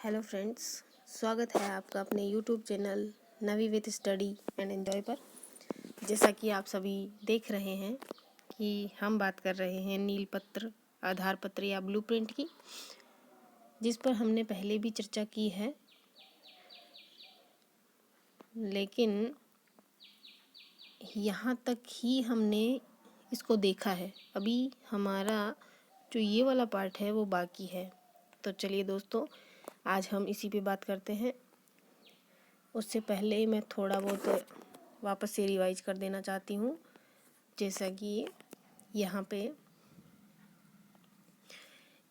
Hello friends, स्वागत है आपका अपने YouTube channel Navi with study and enjoy पर। जैसा कि आप सभी देख रहे हैं कि हम बात कर रहे हैं नील पत्र, आधार पत्र या ब्लूप्रिंट की, जिस पर हमने पहले भी चर्चा की है। लेकिन यहाँ तक ही हमने इसको देखा है, अभी हमारा जो ये वाला पार्ट है वो बाकी है। तो चलिए दोस्तों, आज हम इसी पे बात करते हैं। उससे पहले मैं थोड़ा बहुत वापस से रिवाइज कर देना चाहती हूँ। जैसा कि यहाँ पे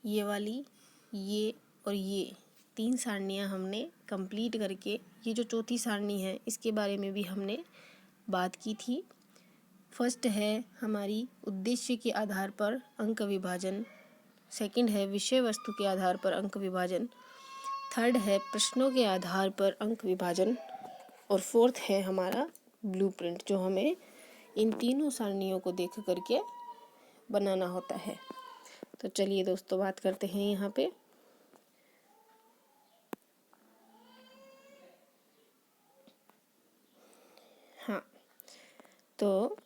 ये वाली, ये और ये 3 सारणियाँ हमने कंप्लीट करके, ये जो चौथी सारणी है इसके बारे में भी हमने बात की थी। फर्स्ट है हमारी उद्देश्य के आधार पर अंक विभाजन, सेकंड है विषय वस्तु के आधार पर अंक विभाजन, थर्ड है प्रश्नों के आधार पर अंक विभाजन, और फोर्थ है हमारा ब्लूप्रिंट, जो हमें इन तीनों सारणियों को देख करके बनाना होता है। तो चलिए दोस्तों, बात करते हैं यहाँ पे। हाँ, तो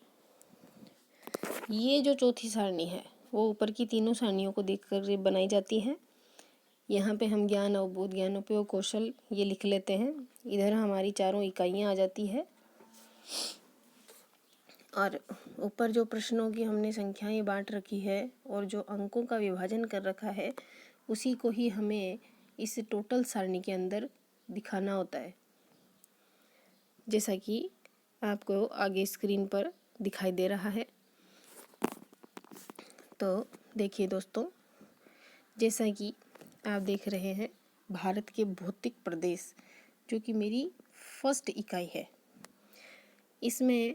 ये जो चौथी सारणी है वो ऊपर की तीनों सारणियों को देख कर बनाई जाती है। यहाँ पे हम ज्ञान, अवबोध, ज्ञान उपयोग, कौशल ये लिख लेते हैं। इधर हमारी चारों इकाइयाँ आ जाती है, और ऊपर जो प्रश्नों की हमने संख्याएं बांट रखी है और जो अंकों का विभाजन कर रखा है, उसी को ही हमें इस टोटल सारणी के अंदर दिखाना होता है, जैसा कि आपको आगे स्क्रीन पर दिखाई दे रहा है। तो देखिए दोस्तों, जैसा कि आप देख रहे हैं, भारत के भौतिक प्रदेश, जो कि मेरी फर्स्ट इकाई है, इसमें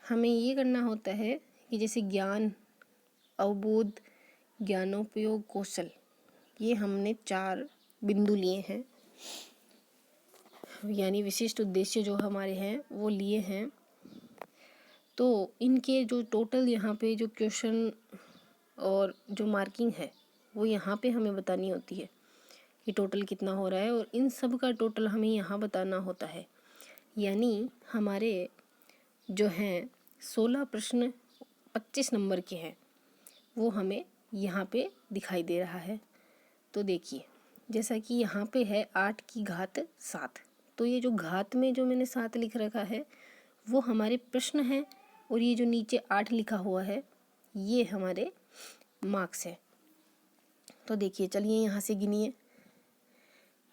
हमें ये करना होता है कि जैसे ज्ञान, अवबोध, ज्ञानोपयोग, कौशल, ये हमने 4 बिंदु लिए हैं, यानी विशिष्ट उद्देश्य जो हमारे हैं वो लिए हैं। तो इनके जो टोटल यहाँ पे जो क्वेश्चन और जो मार्किंग है वो यहाँ पे हमें बतानी होती है कि टोटल कितना हो रहा है, और इन सब का टोटल हमें यहाँ बताना होता है। यानी हमारे जो हैं 16 प्रश्न 25 नंबर के हैं, वो हमें यहाँ पे दिखाई दे रहा है। तो देखिए, जैसा कि यहाँ पे है 8 की घात 7, तो ये जो घात में जो मैंने 7 लिख रखा है वो हमारे प्रश्न हैं, और ये जो नीचे 8 लिखा हुआ है ये हमारे मार्क्स है। तो देखिए, चलिए यहाँ से गिनिए।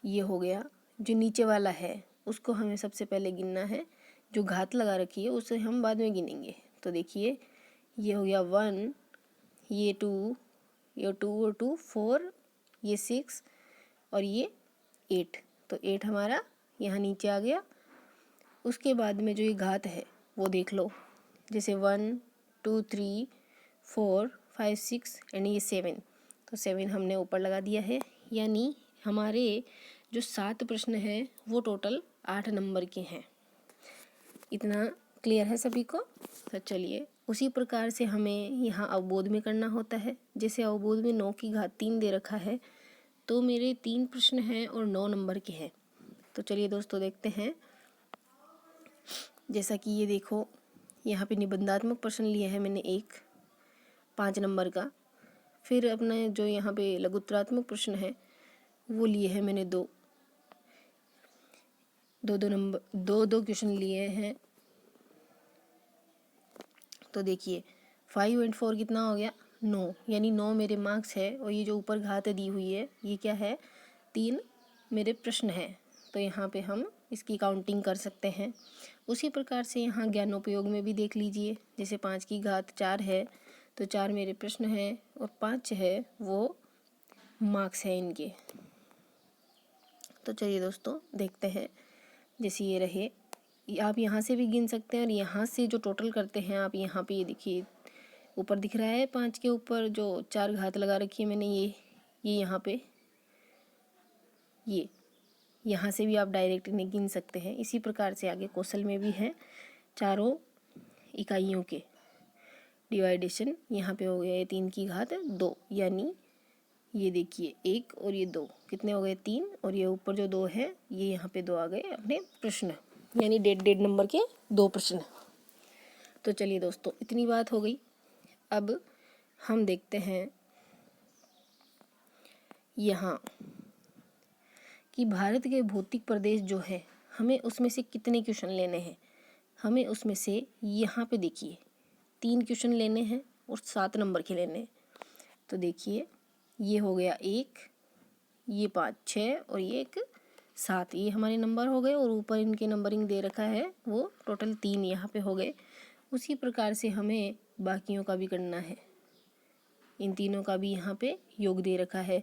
ये हो गया, जो नीचे वाला है उसको हमें सबसे पहले गिनना है, जो घात लगा रखी है उसे हम बाद में गिनेंगे। तो देखिए, ये हो गया 1, ये 2, ये 2 और 2 4, ये 6 और ये 8। तो 8 हमारा यहाँ नीचे आ गया। उसके बाद में जो ये घात है वो देख लो, जैसे 1 2 3 4 5 6 एंड ये 7, तो 7 हमने ऊपर लगा दिया है। यानी हमारे जो 7 प्रश्न हैं वो टोटल 8 नंबर के हैं। इतना क्लियर है सभी को? तो चलिए, उसी प्रकार से हमें यहाँ अवबोध में करना होता है। जैसे अवबोध में 9 की घात 3 दे रखा है, तो मेरे 3 प्रश्न हैं और 9 नंबर के हैं। तो चलिए दोस्तों, देखते हैं। जैसा कि ये देखो, यहाँ पे निबंधात्मक प्रश्न लिया है मैंने 1 5 नंबर का। फिर अपना जो यहाँ पे लघुत्तरात्मक प्रश्न है वो लिए हैं मैंने 2 नंबर, 2 क्वेश्चन लिए हैं। तो देखिए, 5 एंड 4 कितना हो गया? 9, यानी 9 मेरे मार्क्स है। और ये जो ऊपर घात दी हुई है ये क्या है? 3 मेरे प्रश्न हैं। तो यहाँ पे हम इसकी काउंटिंग कर सकते हैं। उसी प्रकार से यहाँ ज्ञानोपयोग में भी देख लीजिए, जैसे 5 की घात 4 है, तो 4 मेरे प्रश्न हैं और 5 है वो मार्क्स है इनके। तो चलिए दोस्तों, देखते हैं। जैसे ये रहे, आप यहाँ से भी गिन सकते हैं, और यहाँ से जो टोटल करते हैं आप यहाँ पे ये देखिए, ऊपर दिख रहा है 5 के ऊपर जो 4 घात लगा रखी है मैंने, ये यहाँ पे, ये यहाँ से भी आप डायरेक्ट इन्हें गिन सकते हैं। इसी प्रकार से आगे कौशल में भी है, चारों इकाइयों के डिवाइडेशन यहाँ पे हो गया है 3 की घात 2, यानी ये देखिए 1 और ये 2 कितने हो गए 3, और ये ऊपर जो 2 है ये यहाँ पे 2 आ गए अपने प्रश्न, यानी 1.5 नंबर के 2 प्रश्न। तो चलिए दोस्तों, इतनी बात हो गई। अब हम देखते हैं यहाँ कि भारत के भौतिक प्रदेश जो है हमें उसमें से कितने क्वेश्चन लेने हैं। हमें उसमें से यहाँ पे देखिए 3 क्वेश्चन लेने हैं और 7 नंबर के लेने हैं। तो देखिए ये हो गया 1, ये 5, 6 और ये एक 7, ये हमारे नंबर हो गए, और ऊपर इनके नंबरिंग दे रखा है वो टोटल 3 यहाँ पे हो गए। उसी प्रकार से हमें बाकियों का भी करना है। इन तीनों का भी यहाँ पे योग दे रखा है,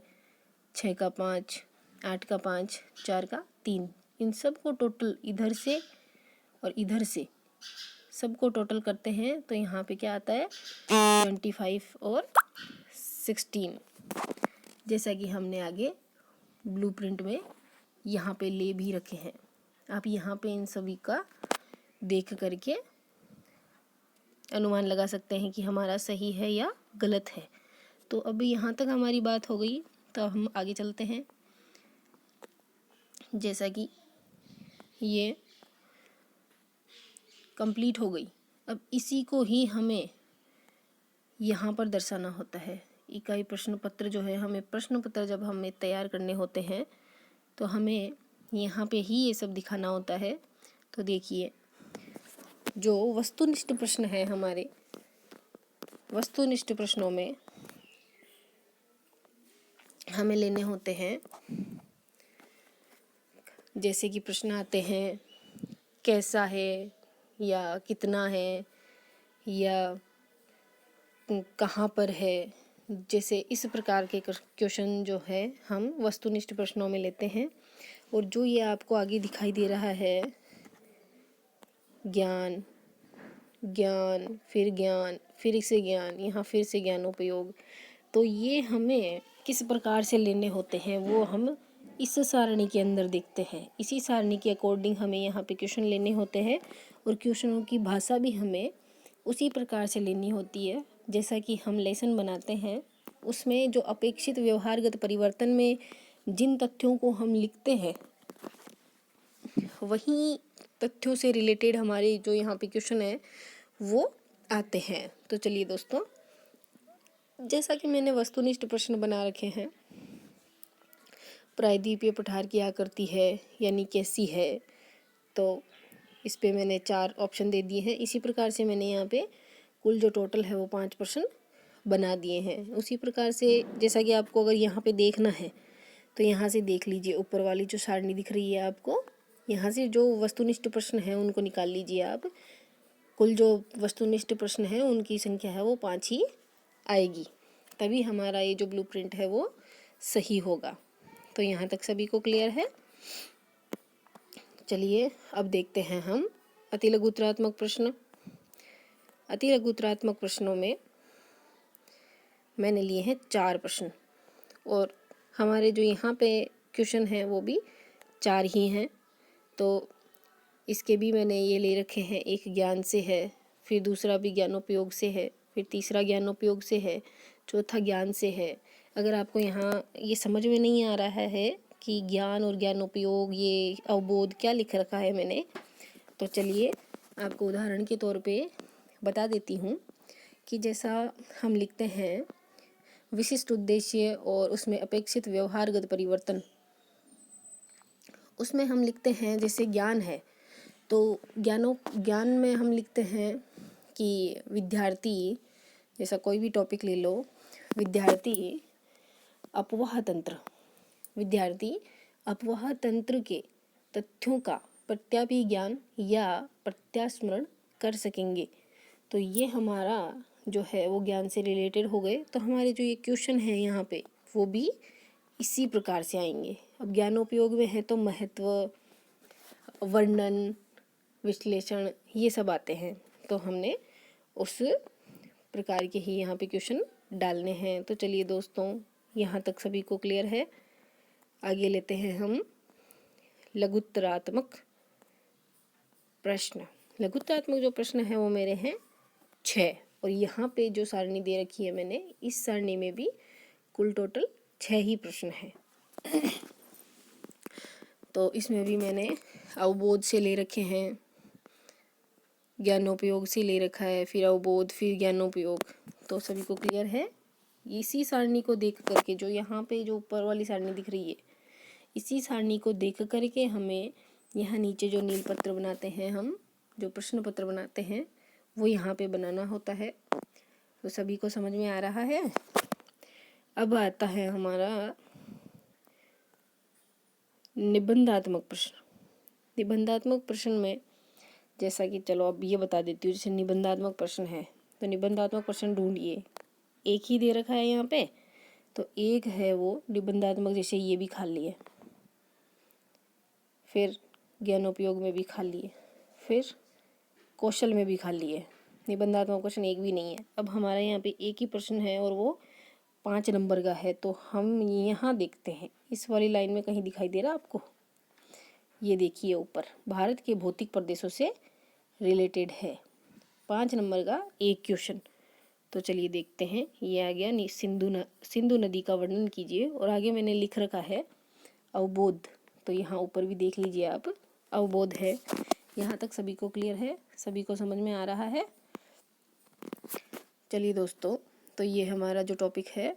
6 का 5, 8 का 5, 4 का 3। इन सब को टोटल इधर से और इधर से सबको टोटल करते हैं तो यहाँ पे क्या आता है 25 और 16, जैसा कि हमने आगे ब्लूप्रिंट में यहाँ पे ले भी रखे हैं। आप यहाँ पे इन सभी का देख करके अनुमान लगा सकते हैं कि हमारा सही है या गलत है। तो अब यहाँ तक हमारी बात हो गई, तो हम आगे चलते हैं। जैसा कि ये कंप्लीट हो गई, अब इसी को ही हमें यहाँ पर दर्शाना होता है। इकाई प्रश्न पत्र जो है, हमें प्रश्न पत्र जब हमें तैयार करने होते हैं तो हमें यहाँ पे ही ये सब दिखाना होता है। तो देखिए जो वस्तुनिष्ठ प्रश्न है, हमारे वस्तुनिष्ठ प्रश्नों में हमें लेने होते हैं, जैसे कि प्रश्न आते हैं कैसा है या कितना है या कहाँ पर है, जैसे इस प्रकार के क्वेश्चन जो है हम वस्तुनिष्ठ प्रश्नों में लेते हैं। और जो ये आपको आगे दिखाई दे रहा है ज्ञान, ज्ञान फिर इसे ज्ञान, यहाँ फिर से ज्ञानोपयोग, तो ये हमें किस प्रकार से लेने होते हैं वो हम इस सारणी के अंदर देखते हैं। इसी सारणी के अकॉर्डिंग हमें यहाँ पे क्वेश्चन लेने होते हैं, और क्वेश्चनों की भाषा भी हमें उसी प्रकार से लेनी होती है। जैसा कि हम लेसन बनाते हैं उसमें जो अपेक्षित व्यवहारगत परिवर्तन में जिन तथ्यों को हम लिखते हैं वही तथ्यों से रिलेटेड हमारे जो यहाँ पे क्वेश्चन है वो आते हैं। तो चलिए दोस्तों, जैसा कि मैंने वस्तुनिष्ठ प्रश्न बना रखे हैं, प्रायद्वीपीय पठार की आकृति है यानी कैसी है, तो इस पे मैंने 4 ऑप्शन दे दिए हैं। इसी प्रकार से मैंने यहाँ पे कुल जो टोटल है वो 5 प्रश्न बना दिए हैं। उसी प्रकार से जैसा कि आपको अगर यहाँ पे देखना है तो यहाँ से देख लीजिए, ऊपर वाली जो सारणी दिख रही है आपको, यहाँ से जो वस्तुनिष्ठ प्रश्न है उनको निकाल लीजिए आप। कुल जो वस्तुनिष्ठ प्रश्न है उनकी संख्या है वो 5 ही आएगी, तभी हमारा ये जो ब्लूप्रिंट है वो सही होगा। तो यहाँ तक सभी को क्लियर है। चलिए अब देखते हैं हम अतिलघुत्तरात्मक प्रश्न। अतिलघुत्तरात्मक प्रश्नों में मैंने लिए हैं 4 प्रश्न, और हमारे जो यहाँ पे क्वेश्चन हैं वो भी 4 ही हैं। तो इसके भी मैंने ये ले रखे हैं, एक ज्ञान से है, फिर दूसरा भी ज्ञानोपयोग से है, फिर तीसरा ज्ञानोपयोग से है, चौथा ज्ञान से है। अगर आपको यहाँ ये समझ में नहीं आ रहा है कि ज्ञान और ज्ञानोपयोग ये अवबोध क्या लिख रखा है मैंने, तो चलिए आपको उदाहरण के तौर पे बता देती हूँ कि जैसा हम लिखते हैं विशिष्ट उद्देश्य और उसमें अपेक्षित व्यवहारगत परिवर्तन, उसमें हम लिखते हैं जैसे ज्ञान है तो ज्ञान में हम लिखते हैं कि विद्यार्थी, जैसा कोई भी टॉपिक ले लो, विद्यार्थी अपवाह तंत्र के तथ्यों का प्रत्याभिज्ञान या प्रत्यास्मरण कर सकेंगे। तो ये हमारा जो है वो ज्ञान से रिलेटेड हो गए। तो हमारे जो ये क्वेश्चन है यहाँ पे वो भी इसी प्रकार से आएंगे। अब ज्ञानोपयोग में है तो महत्व, वर्णन, विश्लेषण, ये सब आते हैं। तो हमने उस प्रकार के ही यहाँ पे क्वेश्चन डालने हैं। तो चलिए दोस्तों, यहाँ तक सभी को क्लियर है। आगे लेते हैं हम लघुत्तरात्मक प्रश्न। लघुत्तरात्मक जो प्रश्न है वो मेरे हैं 6, और यहाँ पे जो सारणी दे रखी है मैंने, इस सारणी में भी कुल टोटल 6 ही प्रश्न हैं। तो इसमें भी मैंने अवबोध से ले रखे हैं, ज्ञानोपयोग से ले रखा है, फिर अवबोध, फिर ज्ञानोपयोग। तो सभी को क्लियर है? इसी सारणी को देख करके, जो यहाँ पे जो ऊपर वाली सारणी दिख रही है, इसी सारणी को देख करके हमें यहाँ नीचे जो नीलपत्र बनाते हैं, हम जो प्रश्न पत्र बनाते हैं, वो यहाँ पे बनाना होता है। तो सभी को समझ में आ रहा है? अब आता है हमारा निबंधात्मक प्रश्न। निबंधात्मक प्रश्न में जैसा कि, चलो अब ये बता देती हूँ, जैसे निबंधात्मक प्रश्न है तो निबंधात्मक प्रश्न ढूंढिए। एक ही दे रखा है यहाँ पे, तो एक है वो निबंधात्मक, जैसे ये भी खाली है, फिर ज्ञानोपयोग में भी खाली है, फिर कौशल में भी खाली है। निबंधात्मक प्रश्न एक भी नहीं है। अब हमारे यहाँ पे एक ही प्रश्न है और वो 5 नंबर का है। तो हम यहाँ देखते हैं, इस वाली लाइन में कहीं दिखाई दे रहा आपको? ये देखिए ऊपर, भारत के भौतिक प्रदेशों से रिलेटेड है, 5 नंबर का एक क्वेश्चन। तो चलिए देखते हैं। ये आ गया सिंधु नदी का वर्णन कीजिए, और आगे मैंने लिख रखा है अवबोध। तो यहाँ ऊपर भी देख लीजिए आप, अवबोध है। यहाँ तक सभी को क्लियर है? सभी को समझ में आ रहा है? चलिए दोस्तों, तो ये हमारा जो टॉपिक है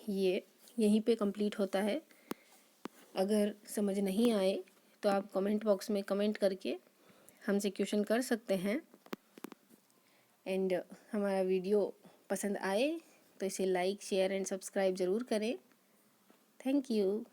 ये यहीं पे कंप्लीट होता है। अगर समझ नहीं आए तो आप कमेंट बॉक्स में कमेंट करके हमसे क्वेश्चन कर सकते हैं। एंड हमारा वीडियो पसंद आए तो इसे लाइक, शेयर एंड सब्सक्राइब ज़रूर करें। Thank you.